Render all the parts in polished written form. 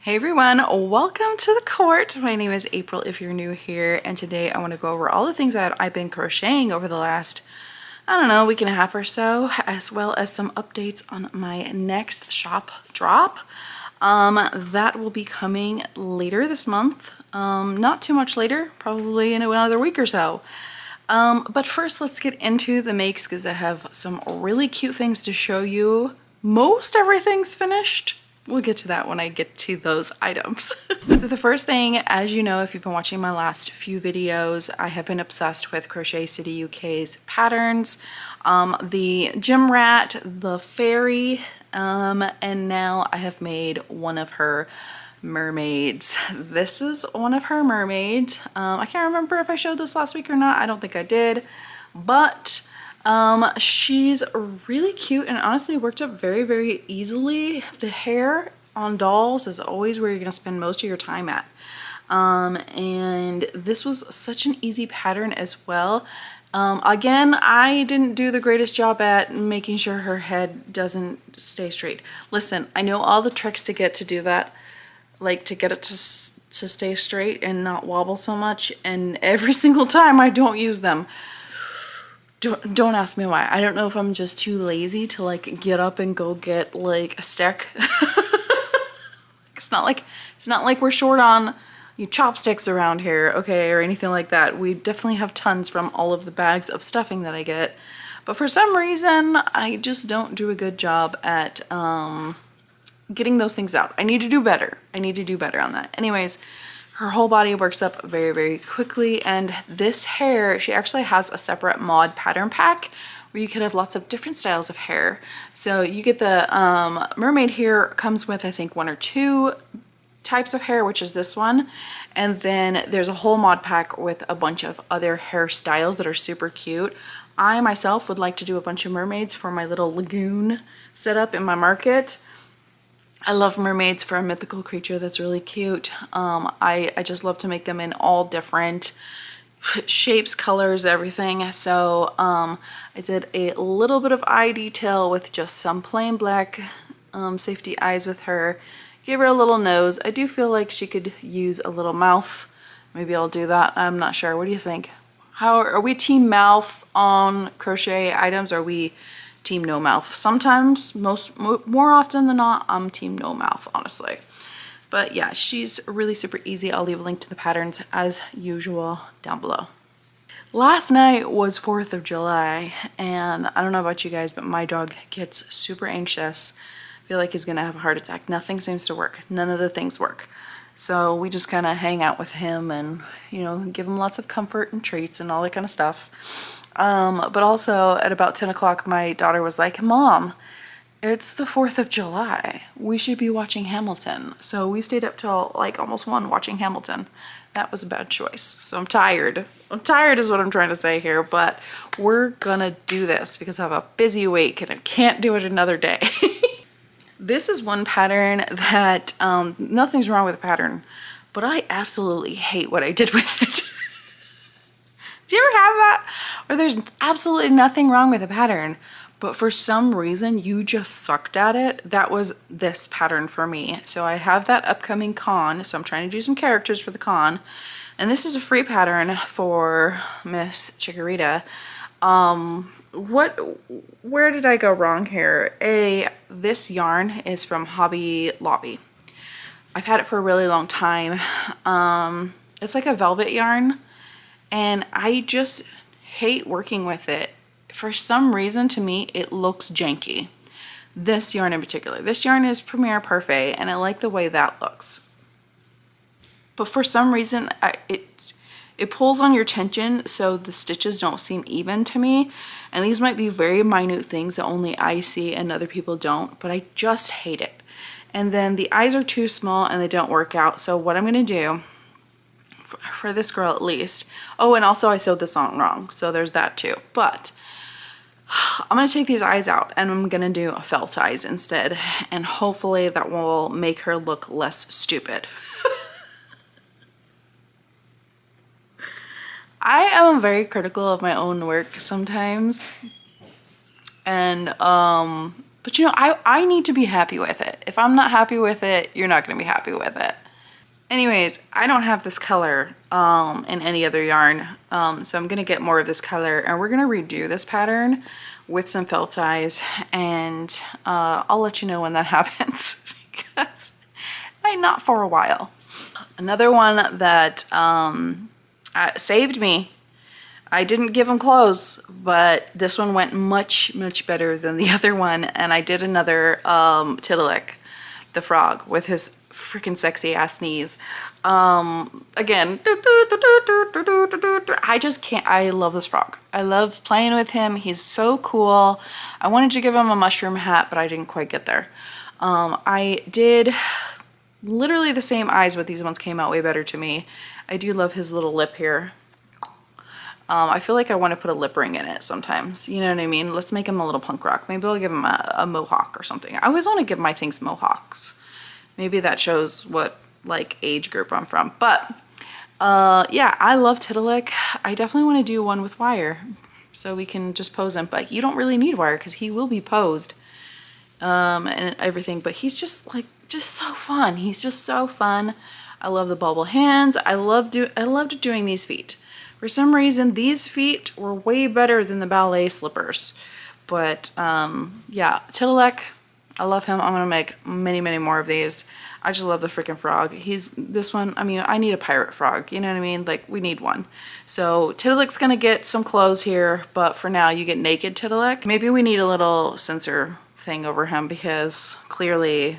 Hey everyone, welcome to the court. My name is April if you're new here, and today I want to go over all the things that I've been crocheting over the last, I don't know, week and a half or so, as well as some updates on my next shop drop. That will be coming later this month. Not too much later, probably in another week or so. But first let's get into the makes because I have some really cute things to show you. Most everything's finished. We'll get to that when I get to those items. So the first thing, as you know, if you've been watching my last few videos, I have been obsessed with Crochet City UK's patterns. The gym rat, the fairy, and now I have made one of her mermaids. This is one of her mermaids. I can't remember if I showed this last week or not. I don't think I did, but she's really cute and honestly worked up very, very easily. The hair on dolls is always where you're gonna spend most of your time at. And this was such an easy pattern as well. Again, I didn't do the greatest job at making sure her head doesn't stay straight. Listen, I know all the tricks to get to do that, like to get it to stay straight and not wobble so much, and every single time I don't use them. Don't ask me why. I don't know if I'm just too lazy to like get up and go get like a stick. It's not like we're short on chopsticks around here, okay, or anything like that. We definitely have tons from all of the bags of stuffing that I get. But for some reason, I just don't do a good job at getting those things out. I need to do better. I need to do better on that. Anyways, her whole body works up very, very quickly, and this hair, she actually has a separate mod pattern pack where you could have lots of different styles of hair. So you get the mermaid here, comes with I think 1 or 2 types of hair, which is this one, and then there's a whole mod pack with a bunch of other hairstyles that are super cute. I myself would like to do a bunch of mermaids for my little lagoon setup in my market. I love mermaids for a mythical creature that's really cute. I just love to make them in all different shapes, colors, everything. So I did a little bit of eye detail with just some plain black safety eyes with her. Gave her a little nose. I do feel like she could use a little mouth. Maybe I'll do that. I'm not sure. What do you think? How are we team mouth on crochet items? Or are we team no mouth? Sometimes, more often than not, I'm team no mouth, honestly. But yeah, she's really super easy. I'll leave a link to the patterns as usual down below. Last night was 4th of July, and I don't know about you guys, but my dog gets super anxious. I feel like he's gonna have a heart attack. Nothing seems to work. None of the things work. So we just kind of hang out with him and, you know, give him lots of comfort and treats and all that kind of stuff. But also at about 10 o'clock, my daughter was like, "Mom, it's the 4th of July. We should be watching Hamilton." So we stayed up till like almost 1 watching Hamilton. That was a bad choice. So I'm tired. I'm tired is what I'm trying to say here, but we're gonna do this because I have a busy week and I can't do it another day. This is one pattern that, nothing's wrong with the pattern, but I absolutely hate what I did with it. Do you ever have that? Where there's absolutely nothing wrong with a pattern, but for some reason you just sucked at it? That was this pattern for me. So I have that upcoming con, so I'm trying to do some characters for the con. And this is a free pattern for Miss Chikorita. Where did I go wrong here? This yarn is from Hobby Lobby. I've had it for a really long time. It's like a velvet yarn, and I just hate working with it. For some reason, to me, it looks janky. This yarn in particular. This yarn is Premier Parfait, and I like the way that looks. But for some reason, it pulls on your tension, so the stitches don't seem even to me. And these might be very minute things that only I see and other people don't, but I just hate it. And then the eyes are too small and they don't work out. So what I'm gonna do, for this girl at least, oh, and also I sewed this on wrong, so there's that too. But I'm gonna take these eyes out and I'm gonna do a felt eyes instead, and hopefully that will make her look less stupid. I am very critical of my own work sometimes, and But you know, I need to be happy with it. If I'm not happy with it, you're not gonna be happy with it. Anyways, I don't have this color in any other yarn, so I'm gonna get more of this color, and we're gonna redo this pattern with some felt ties, and I'll let you know when that happens because not for a while. Another one that saved me. I didn't give him clothes, but this one went much better than the other one, and I did another Tiddalik, the frog, with his freaking sexy ass knees. Again, I just can't, I love this frog. I love playing with him. He's so cool. I wanted to give him a mushroom hat, but I didn't quite get there. I did literally the same eyes, but these ones came out way better to me. I do love his little lip here. I feel like I want to put a lip ring in it sometimes. You know what I mean? Let's make him a little punk rock. Maybe I'll give him a mohawk or something. I always want to give my things mohawks. Maybe that shows what like age group I'm from. But yeah, I love Tiddalik. I definitely want to do one with wire so we can just pose him. But you don't really need wire because he will be posed and everything. But he's just so fun. He's just so fun. I love the bubble hands. I loved doing these feet. For some reason, these feet were way better than the ballet slippers. But yeah, Tiddalik, I love him. I'm gonna make many more of these. I just love the freaking frog. This one, I mean, I need a pirate frog, you know what I mean? Like, we need one. So Tiddalik's gonna get some clothes here, but for now you get naked Tiddalik. Maybe we need a little sensor thing over him because clearly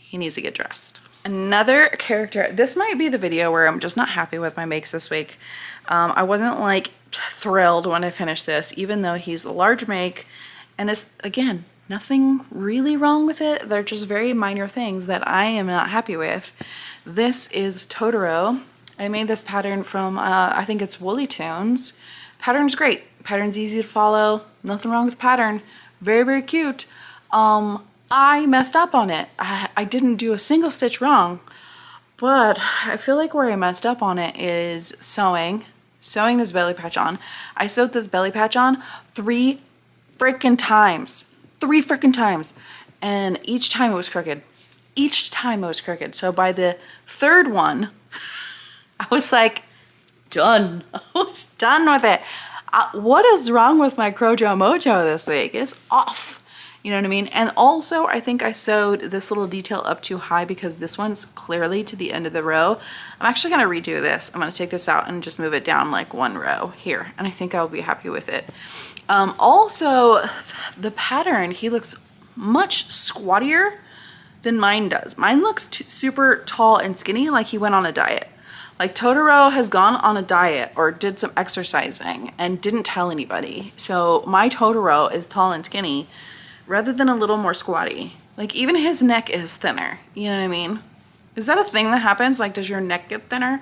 he needs to get dressed. Another character, this might be the video where I'm just not happy with my makes this week. I wasn't like thrilled when I finished this, even though he's a large make, and it's, again, nothing really wrong with it. They're just very minor things that I am not happy with. This is Totoro. I made this pattern from, I think it's Woolly Tunes. Pattern's great. Pattern's easy to follow. Nothing wrong with the pattern. Very cute. I messed up on it. I didn't do a single stitch wrong, but I feel like where I messed up on it is sewing this belly patch on. I sewed this belly patch on 3 freaking times. 3 freaking times. And each time it was crooked. Each time it was crooked. So by the 3rd one, I was like, done. I was done with it. What is wrong with my Crojo Mojo this week? It's off. You know what I mean? And also, I think I sewed this little detail up too high because this one's clearly to the end of the row. I'm actually going to redo this. I'm going to take this out and just move it down like 1 row here. And I think I'll be happy with it. Also, the pattern, he looks much squattier than mine does. Mine looks super tall and skinny, like he went on a diet. Like Totoro has gone on a diet or did some exercising and didn't tell anybody. So my Totoro is tall and skinny, rather than a little more squatty. Like even his neck is thinner, you know what I mean? Is that a thing that happens? Like, does your neck get thinner?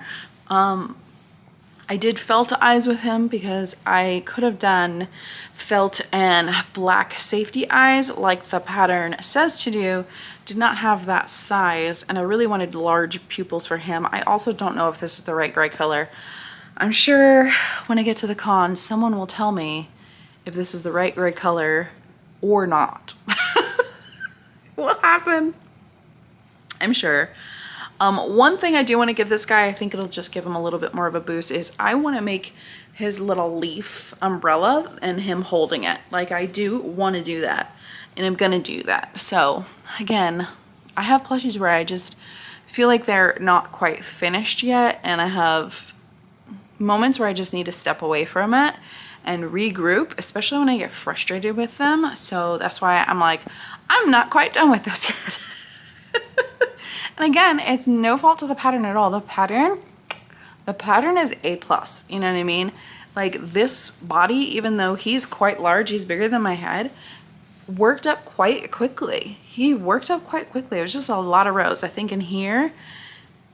I did felt eyes with him because I could have done felt and black safety eyes like the pattern says to do. Did not have that size, and I really wanted large pupils for him. I also don't know if this is the right gray color. I'm sure when I get to the con, someone will tell me if this is the right gray color or not. What happened? I'm sure. One thing I do want to give this guy, I think it'll just give him a little bit more of a boost, is I want to make his little leaf umbrella and him holding it. Like, I do want to do that, and I'm gonna do that. So again, I have plushies where I just feel like they're not quite finished yet, and I have moments where I just need to step away from it and regroup, especially when I get frustrated with them. So that's why I'm like, I'm not quite done with this yet. And again, it's no fault to the pattern at all. The pattern is A+, you know what I mean? Like, this body, even though he's quite large, he's bigger than my head, worked up quite quickly. He worked up quite quickly. It was just a lot of rows. I think in here,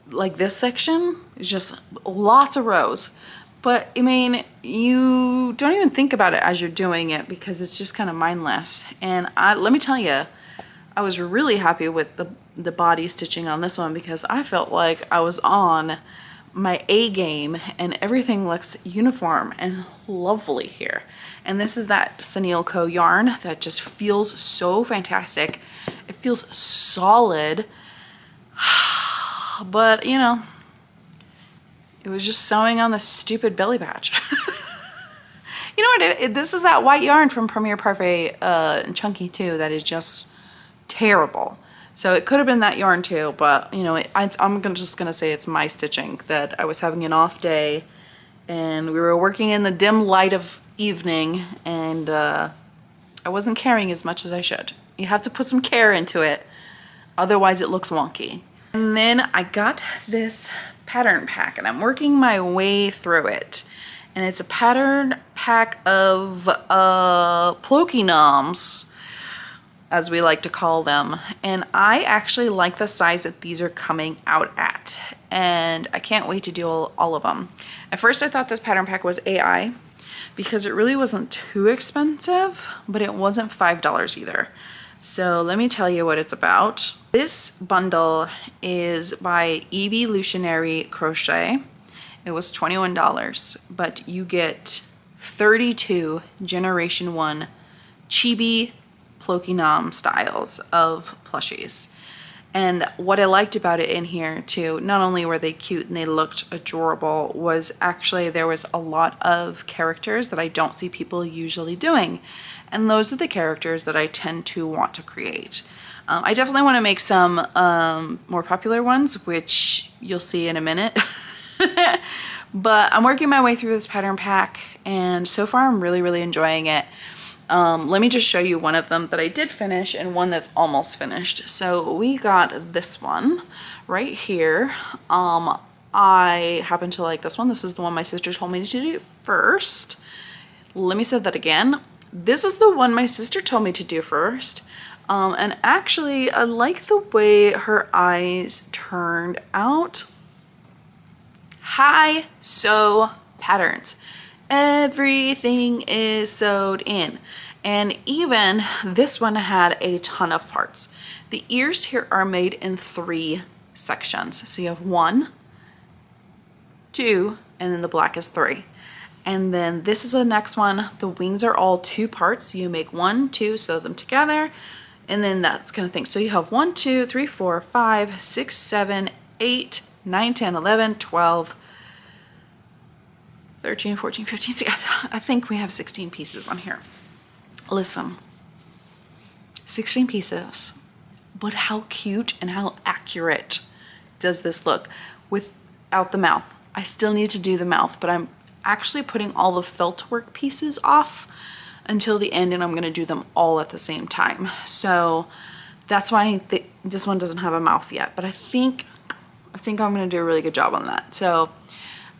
like this section, is just lots of rows. But I mean, you don't even think about it as you're doing it because it's just kind of mindless. And let me tell you, I was really happy with the body stitching on this one because I felt like I was on my A game and everything looks uniform and lovely here. And this is that Senilco yarn that just feels so fantastic. It feels solid, but you know, it was just sewing on the stupid belly patch. You know what, this is that white yarn from Premier Parfait Chunky too that is just terrible. So it could have been that yarn too, but you know, I'm just gonna say it's my stitching, that I was having an off day and we were working in the dim light of evening, and I wasn't caring as much as I should. You have to put some care into it, otherwise it looks wonky. And then I got this pattern pack and I'm working my way through it. And it's a pattern pack of Pliny Noms, as we like to call them. And I actually like the size that these are coming out at. And I can't wait to do all of them. At first I thought this pattern pack was AI because it really wasn't too expensive, but it wasn't $5 either. So let me tell you what it's about. This bundle is by Evolutionary Crochet. It was $21, but you get 32 Generation 1 chibi Pliny Noms styles of plushies. And what I liked about it in here too, not only were they cute and they looked adorable, was actually there was a lot of characters that I don't see people usually doing. And those are the characters that I tend to want to create. I definitely want to make some more popular ones, which you'll see in a minute. But I'm working my way through this pattern pack, and so far I'm really enjoying it. Let me just show you one of them that I did finish and one that's almost finished. So we got this one right here. I happen to like this one. This is the one my sister told me to do first. Let me say that again. This is the one my sister told me to do first. And actually I like the way her eyes turned out. High sew patterns. Everything is sewed in. And even this one had a ton of parts. The ears here are made in 3 sections. So you have 1, 2, and then the black is 3. And then this is the next one. The wings are all 2 parts. So you make 1, 2, sew them together, and then that's kind of thing. So you have 1, 2, 3, 4, 5, 6, 7, 8, 9, 10, 11, 12, 13, 14, 15, 16. I think we have 16 pieces on here. Listen, 16 pieces, but how cute and how accurate does this look without the mouth? I still need to do the mouth, but I'm actually putting all the felt work pieces off until the end, and I'm gonna do them all at the same time. So that's why this one doesn't have a mouth yet, but I think I'm gonna do a really good job on that. So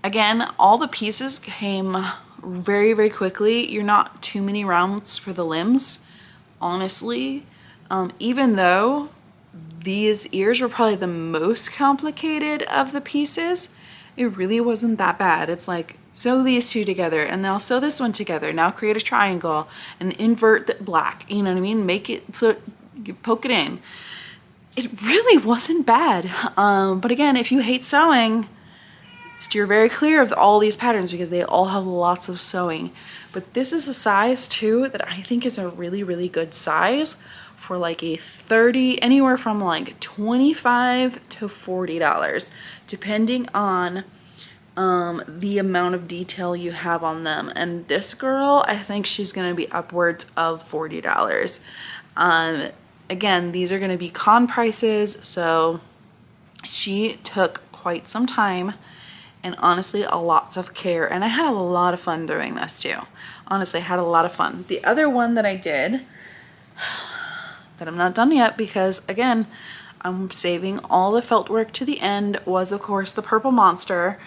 again, all the pieces came very quickly. You're not too many rounds for the limbs, honestly. Even though these ears were probably the most complicated of the pieces, it really wasn't that bad. It's like, sew these 2 together, and now sew this one together. Now create a triangle and invert the black, you know what I mean? Make it so you poke it in. It really wasn't bad. But again, if you hate sewing, steer very clear of all these patterns because they all have lots of sewing. But this is a size too that I think is a really good size for like a 30, anywhere from like $25 to $40, depending on the amount of detail you have on them. And this girl, I think she's gonna be upwards of $40. Again, these are gonna be con prices, so she took quite some time and honestly lots of care, and I had a lot of fun doing this too. Honestly, I had a lot of fun. The other one that I did that I'm not done yet because again I'm saving all the felt work to the end was of course the purple monster.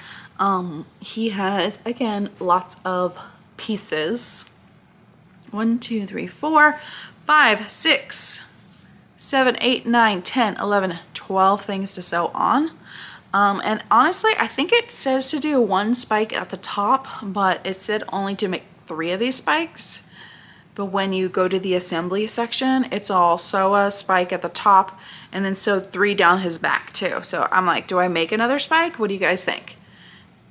He has again lots of pieces. 1, 2, 3, 4, 5, 6, 7, 8, 9, 10, 11, 12 things to sew on. And honestly, I think it says to do 1 spike at the top, but it said only to make 3 of these spikes. But when you go to the assembly section, it's all sew a spike at the top and then sew 3 down his back too. So I'm like, do I make another spike? What do you guys think?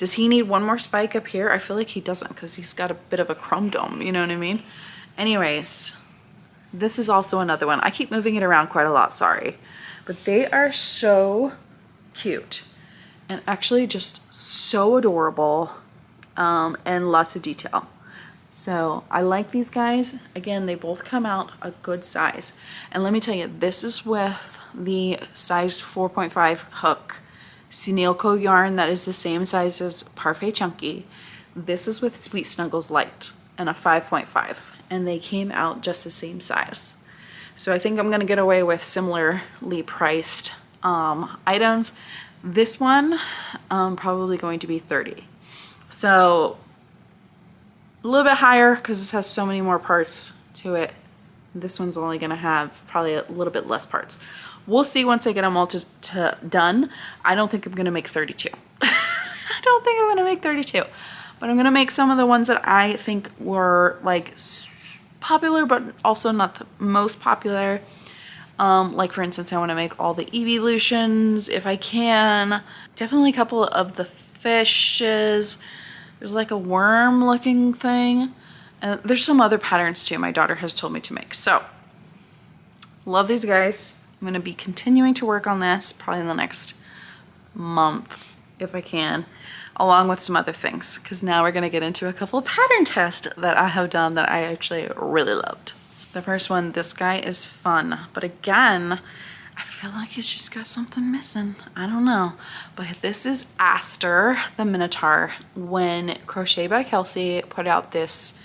Does he need one more spike up here? I feel like he doesn't because he's got a bit of a chrome dome, you know what I mean? Anyways, this is also another one. I keep moving it around quite a lot, sorry. But they are so cute and actually just so adorable, and lots of detail. So I like these guys. Again, they both come out a good size. And let me tell you, this is with the size 4.5 hook Senilco yarn that is the same size as Parfait Chunky. This is with Sweet Snuggles Light and a 5.5, and they came out just the same size. So I think I'm gonna get away with similarly priced items. This one probably going to be 30. So a little bit higher because this has so many more parts to it. This one's only gonna have probably a little bit less parts. We'll see once I get them all done. I don't think I'm gonna make 32. I don't think I'm gonna make 32, but I'm gonna make some of the ones that I think were like popular, but also not the most popular. Like for instance, I wanna make all the evolutions if I can. Definitely a couple of the fishes. There's like a worm looking thing. And there's some other patterns too my daughter has told me to make. So, love these guys. I'm gonna be continuing to work on this probably in the next month, if I can, along with some other things, because now we're gonna get into a couple of pattern tests that I have done that I actually really loved. The first one, this guy is fun, but again, I feel like it's just got something missing. I don't know. But this is Aster the Minotaur. When Crochet by Kelsey put out this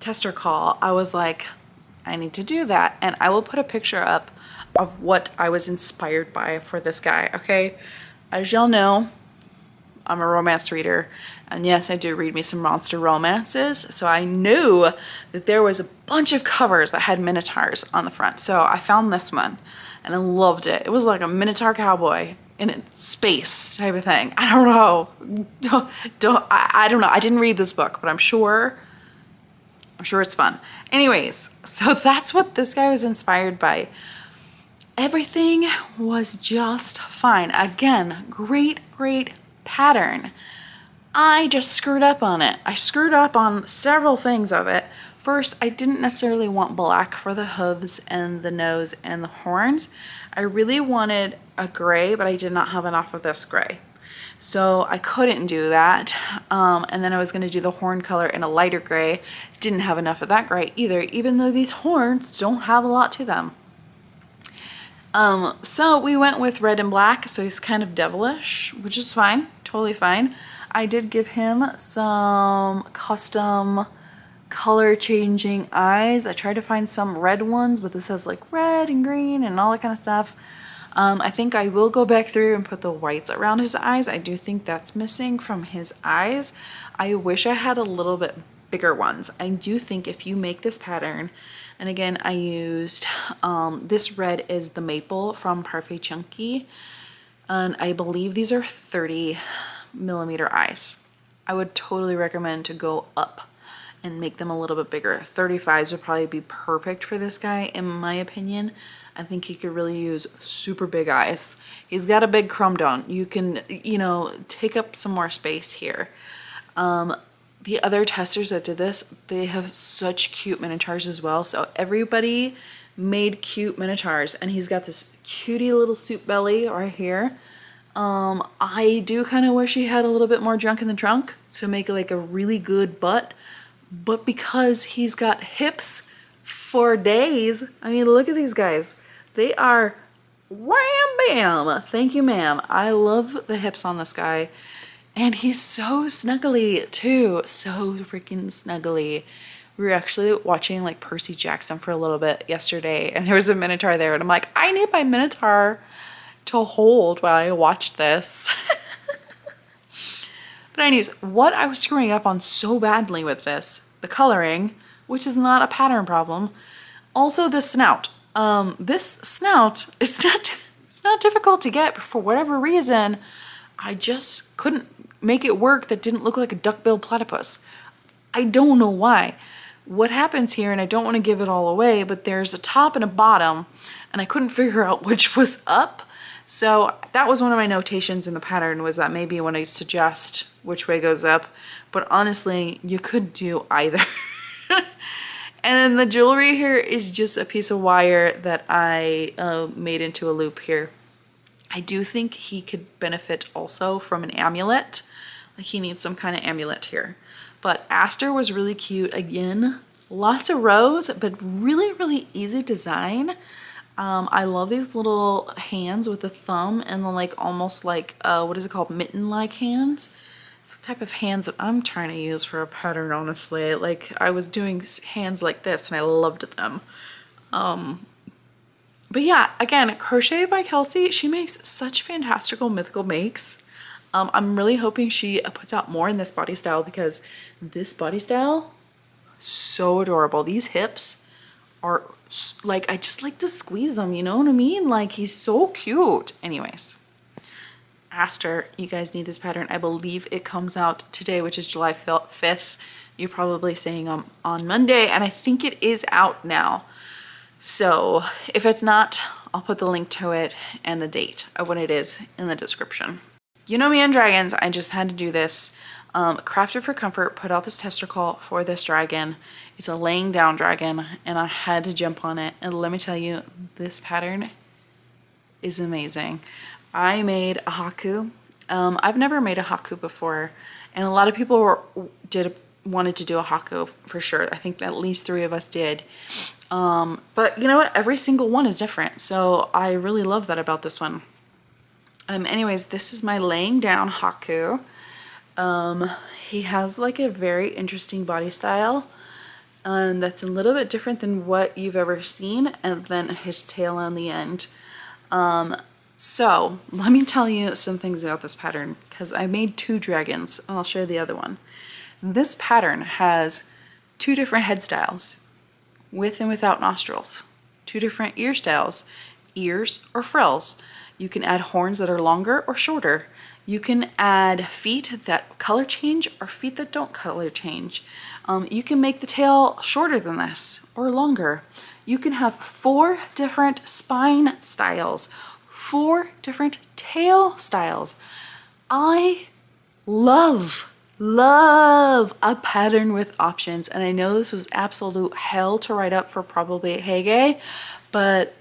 tester call, I was like, I need to do that. And I will put a picture up of what I was inspired by for this guy, okay? As y'all know, I'm a romance reader. And yes, I do read me some monster romances. So I knew that there was a bunch of covers that had Minotaurs on the front. So I found this one and I loved it. It was like a Minotaur cowboy in space type of thing. I don't know. I don't know. I didn't read this book, but I'm sure it's fun. Anyways, so that's what this guy was inspired by. Everything was just fine. Again, great pattern. I just screwed up on it. I screwed up on several things of it. First, I didn't necessarily want black for the hooves and the nose and the horns. I really wanted a gray, but I did not have enough of this gray. So I couldn't do that. And then I was gonna do the horn color in a lighter gray. Didn't have enough of that gray either, even though these horns don't have a lot to them. So we went with red and black, so he's kind of devilish, which is fine, totally fine. I did give him some custom color changing eyes. I tried to find some red ones, but this has like red and green and all that kind of stuff. I think I will go back through and put the whites around his eyes. I do think that's missing from his eyes. I wish I had a little bit bigger ones. I do think if you make this pattern, and again, I used, this red is the maple from Parfait Chunky, and I believe these are 30mm eyes. I would totally recommend to go up and make them a little bit bigger. 35s would probably be perfect for this guy, in my opinion. I think he could really use super big eyes. He's got a big chrome dome. You can, you know, take up some more space here. The other testers that did this, they have such cute minotaurs as well. So everybody made cute minotaurs, and he's got this cutie little soup belly right here. I do kind of wish he had a little bit more junk in the trunk to make it like a really good butt, but because he's got hips for days, I mean, look at these guys. They are wham bam. Thank you, ma'am. I love the hips on this guy. And he's so snuggly too. So freaking snuggly. We were actually watching like Percy Jackson for a little bit yesterday, and there was a Minotaur there, and I'm like, I need my Minotaur to hold while I watch this. But anyways, what I was screwing up on so badly with this, the coloring, which is not a pattern problem, also the snout. This snout, it's not difficult to get, but for whatever reason, I just couldn't make it work that didn't look like a duck-billed platypus. I don't know why. What happens here, and I don't want to give it all away, but there's a top and a bottom, and I couldn't figure out which was up. So that was one of my notations in the pattern, was that maybe when I suggest which way goes up, but honestly, you could do either. And then the jewelry here is just a piece of wire that I made into a loop here. I do think he could benefit also from an amulet. Like he needs some kind of amulet here. But Aster was really cute. Again, lots of rows, but really, really easy design. I love these little hands with the thumb and then like almost like, what is it called? Mitten-like hands. It's the type of hands that I'm trying to use for a pattern, honestly. Like I was doing hands like this and I loved them. But yeah, again, Crochet by Kelsey, she makes such fantastical mythical makes. I'm really hoping she puts out more in this body style, because this body style, so adorable. These hips are like, I just like to squeeze them, you know what I mean? Like he's so cute. Anyways, Aster, you guys need this pattern. I believe it comes out today, which is July 5th. You're probably saying on Monday, and I think it is out now. So if it's not, I'll put the link to it and the date of when it is in the description. You know me and dragons, I just had to do this. Crafted for Comfort put out this tester call for this dragon. It's a laying down dragon and I had to jump on it. And let me tell you, this pattern is amazing. I made a haku. I've never made a haku before, and a lot of people wanted to do a haku for sure. I think at least 3 of us did. But you know what? Every single one is different. So I really love that about this one. Anyways, this is my laying down haku. He has like a very interesting body style. That's a little bit different than what you've ever seen. And then his tail on the end. So let me tell you some things about this pattern, because I made 2 dragons and I'll share the other one. This pattern has 2 different head styles, with and without nostrils, 2 different ear styles, ears or frills. You can add horns that are longer or shorter. You can add feet that color change or feet that don't color change. You can make the tail shorter than this or longer. You can have 4 different spine styles, 4 different tail styles. I love a pattern with options, and I know this was absolute hell to write up for probably Hege, but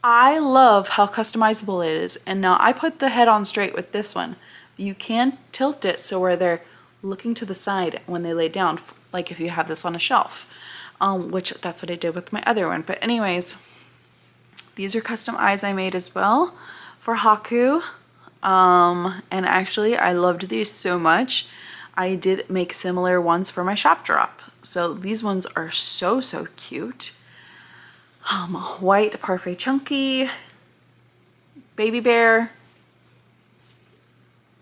I love how customizable it is. And now I put the head on straight with this one. You can tilt it so where they're looking to the side when they lay down, like if you have this on a shelf, which that's what I did with my other one. But anyways, these are custom eyes I made as well for haku. And actually I loved these so much, I did make similar ones for my shop drop. So these ones are so cute. White parfait chunky, baby bear,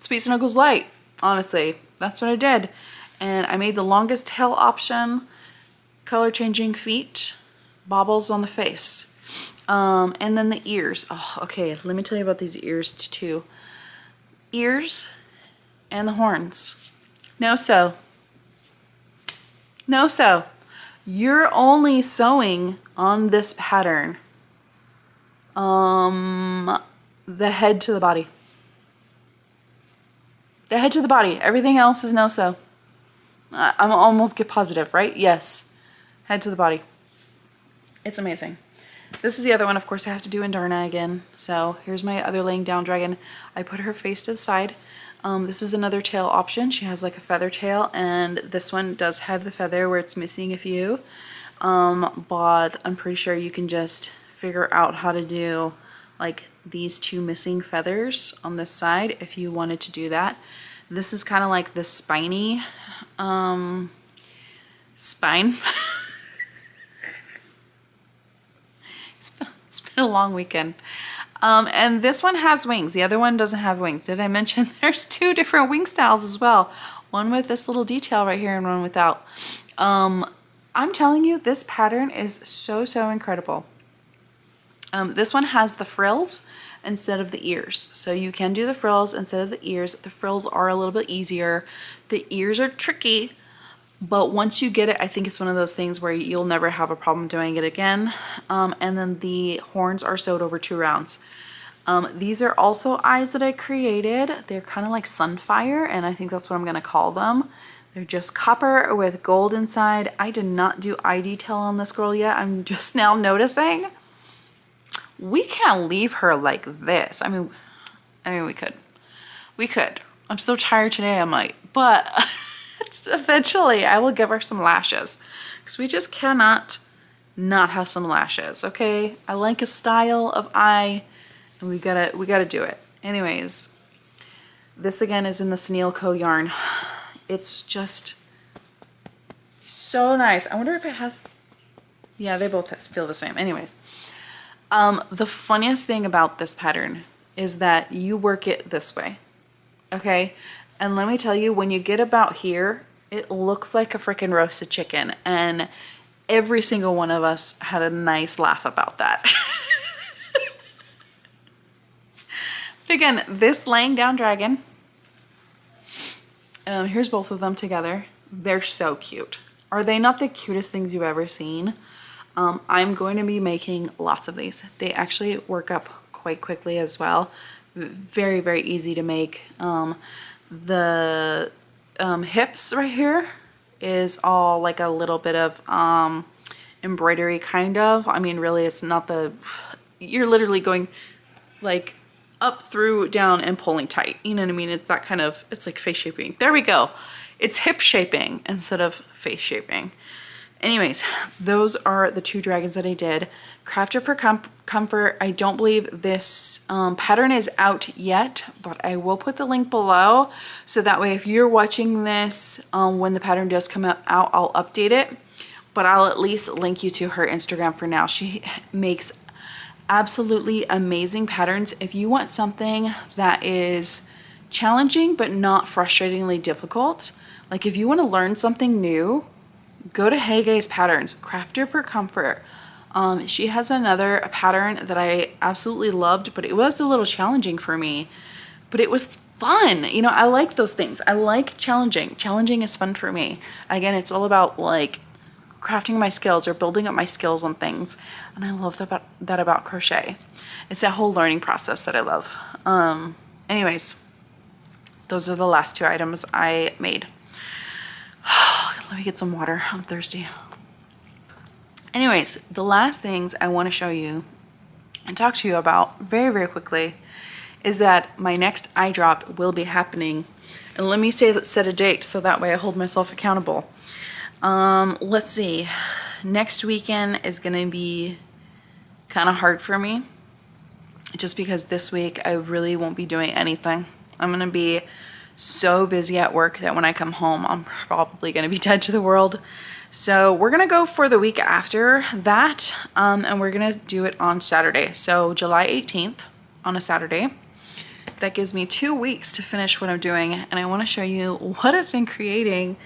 Sweet Snuggles light. Honestly, that's what I did. And I made the longest tail option, color changing feet, baubles on the face, and then the ears. Oh, okay, let me tell you about these ears too. Ears and the horns. No sew. You're only sewing on this pattern the head to the body. The head to the body. Everything else is no sew. I'm almost get positive, right? Yes. Head to the body. It's amazing. This is the other one, of course, I have to do in Darna again. So here's my other laying down dragon. I put her face to the side. This is another tail option. She has like a feather tail, and this one does have the feather where it's missing a few. But I'm pretty sure you can just figure out how to do like these 2 missing feathers on this side if you wanted to do that. This is kind of like the spiny spine. It's been a long weekend. And this one has wings. The other one doesn't have wings. Did I mention there's 2 different wing styles as well? One with this little detail right here and one without. I'm telling you, this pattern is so incredible. This one has the frills instead of the ears. So you can do the frills instead of the ears. The frills are a little bit easier. The ears are tricky, But once you get it, I think it's one of those things where you'll never have a problem doing it again. And then the horns are sewed over 2 rounds. These are also eyes that I created. They're kind of like Sunfire, and I think that's what I'm gonna call them. They're just copper with gold inside. I did not do eye detail on this girl yet. I'm just now noticing. We can't leave her like this. I mean, we could. We could. I'm so tired today, I'm like, but eventually I will give her some lashes, because we just cannot not have some lashes, okay? I like a style of eye, and we gotta do it. Anyways, this again is in the Snail Co yarn. It's just so nice. I wonder if it has, yeah, they both feel the same. Anyways, the funniest thing about this pattern is that you work it this way, okay? And let me tell you, when you get about here, it looks like a freaking roasted chicken, and every single one of us had a nice laugh about that. Again, this laying down dragon, here's both of them together. They're so cute. Are they not the cutest things you've ever seen? I'm going to be making lots of these. They actually work up quite quickly as well. Very, very easy to make. The hips right here is all like a little bit of embroidery, kind of. I mean, really, it's not the, you're literally going like up, through, down, and pulling tight. You know what I mean? It's that kind of, it's like face shaping. There we go. It's hip shaping instead of face shaping. Anyways, those are the 2 dragons that I did. Crafted for Comfort. I don't believe this pattern is out yet, but I will put the link below. So that way, if you're watching this, when the pattern does come out, I'll update it. But I'll at least link you to her Instagram for now. She makes absolutely amazing patterns. If you want something that is challenging but not frustratingly difficult, like if you want to learn something new, go to Hey Guys Patterns, Crafted for Comfort. She has another pattern that I absolutely loved, but it was a little challenging for me, but it was fun. You know, I like those things. I like challenging. Challenging is fun for me. Again, it's all about like crafting my skills or building up my skills on things. And I love that about crochet. It's that whole learning process that I love. Anyways, those are the last 2 items I made. Let me get some water. I'm thirsty. Anyways, the last things I want to show you and talk to you about very, very quickly is that my next eye drop will be happening. And let me set a date so that way I hold myself accountable. Let's see. Next weekend is going to be kind of hard for me, just because this week I really won't be doing anything. I'm going to be so busy at work that when I come home, I'm probably going to be dead to the world. So we're going to go for the week after that, and we're going to do it on Saturday. So July 18th on a Saturday. That gives me 2 weeks to finish what I'm doing, and I want to show you what I've been creating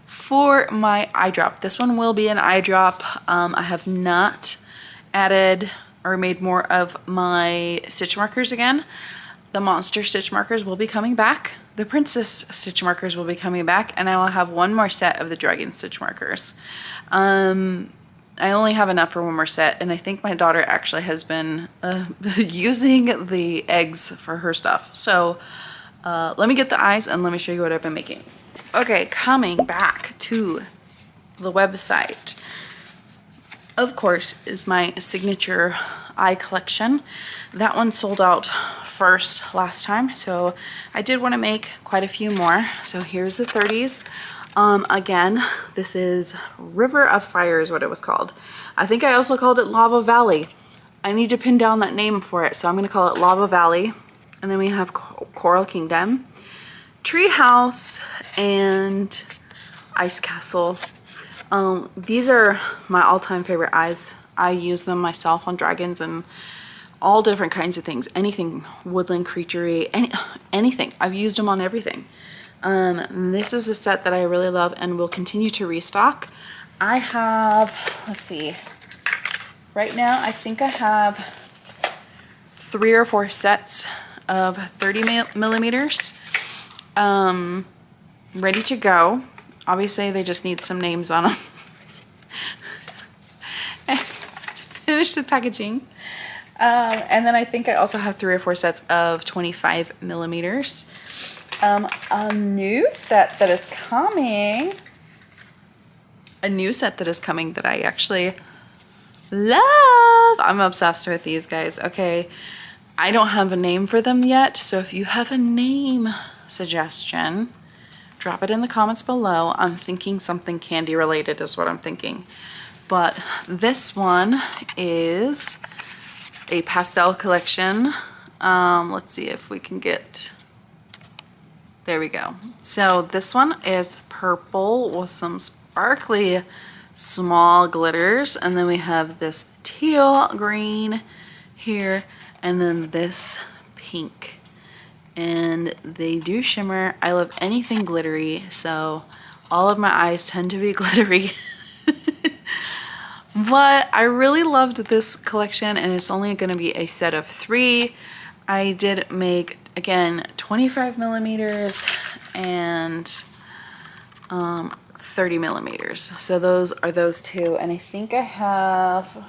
for my eye drop. This one will be an eye drop. I have not added or made more of my stitch markers again. The monster stitch markers will be coming back. The princess stitch markers will be coming back, and I will have 1 more set of the dragon stitch markers. I only have enough for 1 more set, and I think my daughter actually has been using the eggs for her stuff. So let me get the eyes and let me show you what I've been making. Okay, coming back to the website, of course, is my signature eye collection. That one sold out first last time, so I did want to make quite a few more. So here's the 30s. Again, this is River of Fire is what it was called. I think I also called it Lava Valley. I need to pin down that name for it, so I'm going to call it Lava Valley. And then we have Coral Kingdom, Tree House, and Ice Castle. These are my all-time favorite eyes. I use them myself on dragons and all different kinds of things. Anything woodland creature-y, anything. I've used them on everything. This is a set that I really love and will continue to restock. I have, let's see, right now I think I have 3 or 4 sets of 30 millimeters ready to go. Obviously they just need some names on them. To finish the packaging. And then I think I also have 3 or 4 sets of 25 millimeters. A new set that is coming. That I actually love. I'm obsessed with these guys. Okay, I don't have a name for them yet, so if you have a name suggestion, drop it in the comments below. I'm thinking something candy related is what I'm thinking. But this one is a pastel collection. Let's see if we can get, there we go. So this one is purple with some sparkly small glitters, and then we have this teal green here, and then this pink, and they do shimmer. I love anything glittery, so all of my eyes tend to be glittery. But I really loved this collection, and it's only going to be a set of 3. I did make, again, 25 millimeters and 30 millimeters. So those are those 2, and I think I have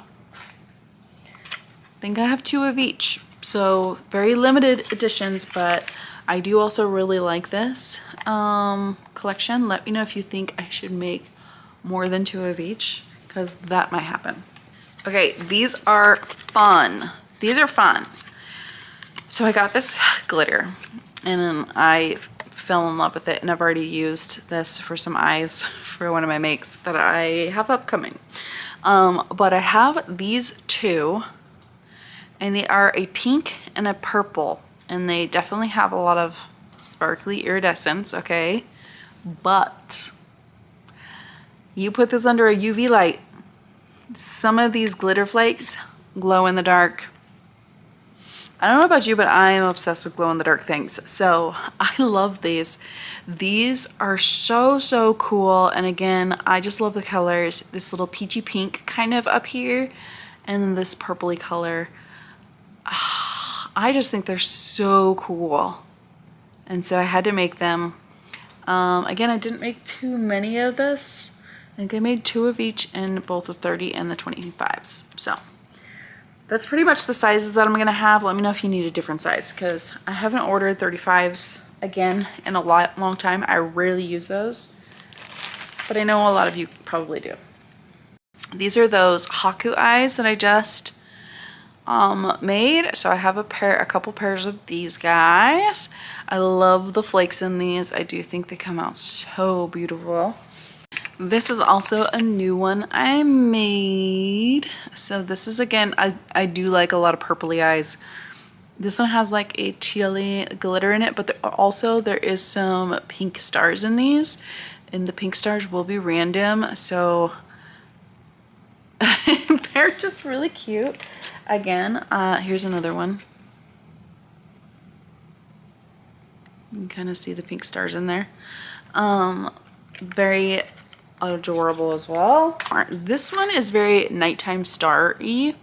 2 of each. So very limited editions, but I do also really like this collection. Let me know if you think I should make more than 2 of each, because that might happen. Okay, these are fun. So I got this glitter, and I fell in love with it, and I've already used this for some eyes for one of my makes that I have upcoming. But I have these 2, and they are a pink and a purple, and they definitely have a lot of sparkly iridescence, okay? But you put this under a UV light, some of these glitter flakes glow in the dark. I don't know about you, but I am obsessed with glow in the dark things. So I love these. These are so cool. And again, I just love the colors. This little peachy pink kind of up here, and then this purpley color. I just think they're so cool. And so I had to make them. Again, I didn't make too many of this. I think I made 2 of each in both the 30 and the 25s. So that's pretty much the sizes that I'm gonna have. Let me know if you need a different size, because I haven't ordered 35s again in a long time. I rarely use those, but I know a lot of you probably do. These are those Haku eyes that I just made. So I have a couple pairs of these guys. I love the flakes in these. I do think they come out so beautiful. This is also a new one I made. So this is, again, I do like a lot of purpley eyes. This one has like a tealy glitter in it, but there is some pink stars in these, and the pink stars will be random. So they're just really cute. Again, here's another one. You can kind of see the pink stars in there. Very adorable as well. This one is very nighttime star-y,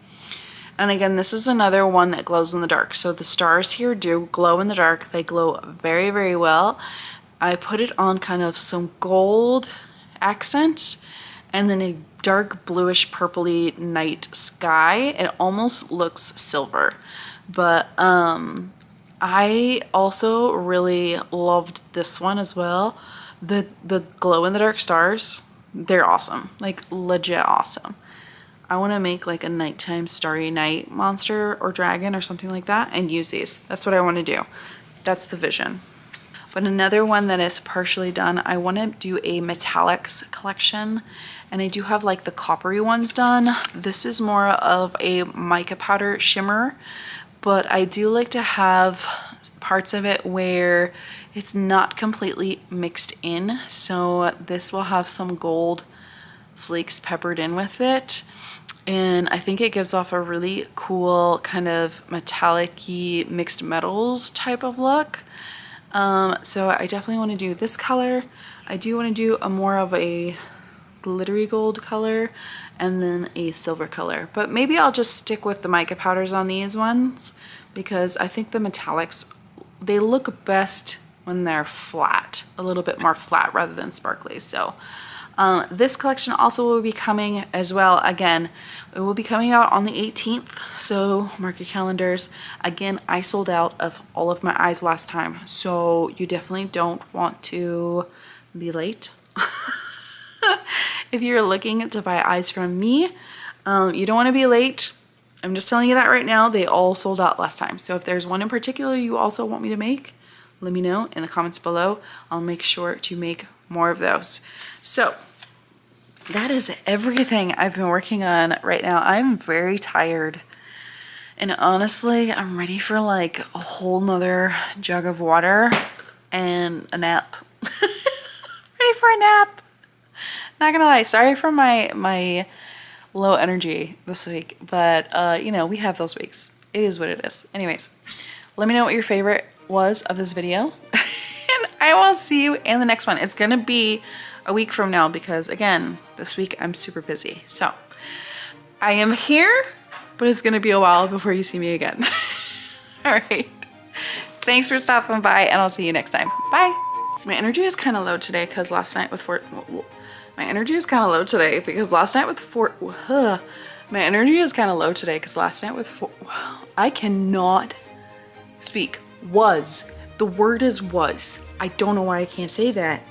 and again, this is another one that glows in the dark. So the stars here do glow in the dark. They glow very well. I put it on kind of some gold accents, and then a dark bluish purpley night sky. It almost looks silver, but I also really loved this one as well. The glow in the dark stars, they're awesome, like legit awesome. I want to make like a nighttime starry night monster or dragon or something like that and use these. That's what I want to do. That's the vision. But another one that is partially done, I want to do a metallics collection, and I do have like the coppery ones done. This is more of a mica powder shimmer, but I do like to have parts of it where it's not completely mixed in. So this will have some gold flakes peppered in with it, and I think it gives off a really cool kind of metallic-y mixed metals type of look. So I definitely want to do this color. I do want to do a more of a glittery gold color and then a silver color, but maybe I'll just stick with the mica powders on these ones, because I think the metallics, they look best when they're flat, a little bit more flat rather than sparkly. So this collection also will be coming as well. Again, it will be coming out on the 18th, so mark your calendars. Again, I sold out of all of my eyes last time, so you definitely don't want to be late. If you're looking to buy eyes from me, you don't want to be late. I'm just telling you that right now. They all sold out last time. So if there's one in particular you also want me to make, let me know in the comments below. I'll make sure to make more of those. So that is everything I've been working on right now. I'm very tired. And honestly, I'm ready for like a whole nother jug of water and a nap. Ready for a nap. Not gonna lie, sorry for my low energy this week, but you know, we have those weeks. It is what it is. Anyways, let me know what your favorite was of this video. And I will see you in the next one. It's gonna be a week from now because again, this week I'm super busy. So I am here, but it's gonna be a while before you see me again. All right. Thanks for stopping by and I'll see you next time. Bye. My energy is kind of low today because last night with my energy is kind of low today because last night with I cannot speak. The word is was. I don't know why I can't say that.